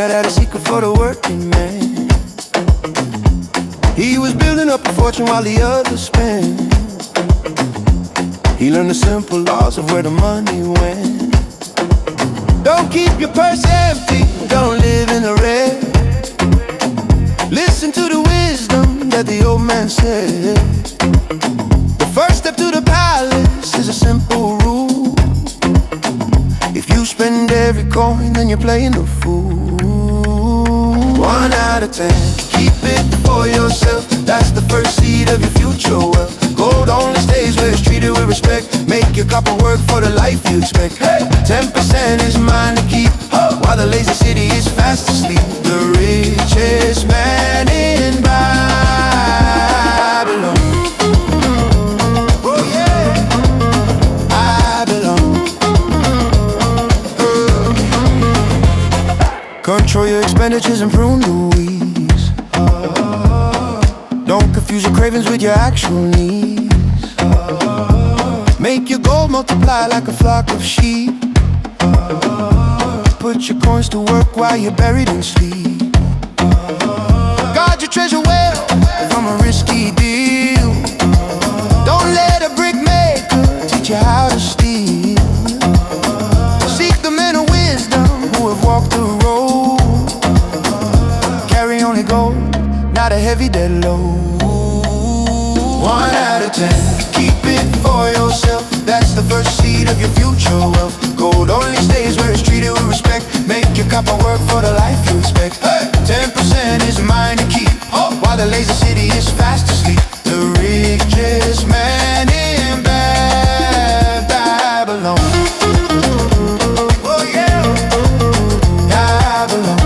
God had a secret for the working man. He was building up a fortune while the others spent. He learned the simple laws of where the money went. Don't keep your purse empty, don't live in the red. Listen to the wisdom that the old man said. The first step to the palace is a simple rule. If you spend every coin, then you're playing the fool. 1 out of 10, keep it for yourself. That's the first seed of your future wealth. Gold only stays where it's treated with respect. Make your copper work for the life you expect. 10% is mine to keep, while the lazy city is fast asleep. The richest man in Babylon. Oh yeah, Babylon. Control your expenditures and prune the weeds. Don't confuse your cravings with your actual needs. Make your gold multiply like a flock of sheep. Put your coins to work while you're buried in sleep. Guard your treasure well from a risky deal. Don't let a brick maker teach you how to steal. Seek the men of wisdom who have walked the road. Carry only gold, not a heavy dead load. 1 out of 10, keep it for yourself. That's the first seed of your future wealth. Gold only stays where it's treated with respect. Make your copper work for the life you expect. 10% is mine to keep, while the lazy city is fast asleep. The richest man in Babylon. Oh yeah, Babylon.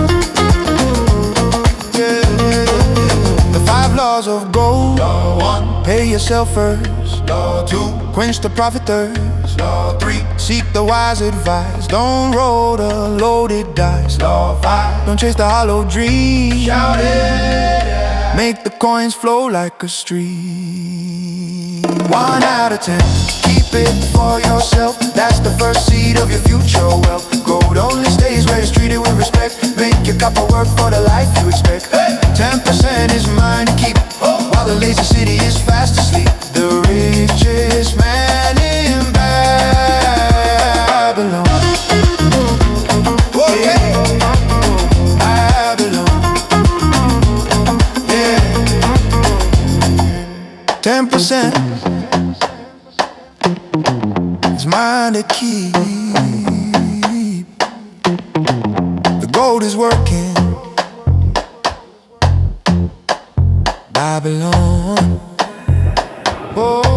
The 5 laws of gold. Law 1, pay yourself first. Law 2, quench the profit thirst. Law 3, seek the wise advice. Don't roll the loaded dice. Law 5, don't chase the hollow dream. Shout it. Make the coins flow like a stream. 1 out of 10, keep it for yourself. That's the first seed of your future wealth. Gold only stays where it's treated with respect. Make your copper work for the life you expect. 10% is mine to keep, while the lazy city is fast asleep. The richest man in Babylon. Oh yeah, Babylon. Yeah, 10% is mine to keep. The gold is working. Babylon. Oh.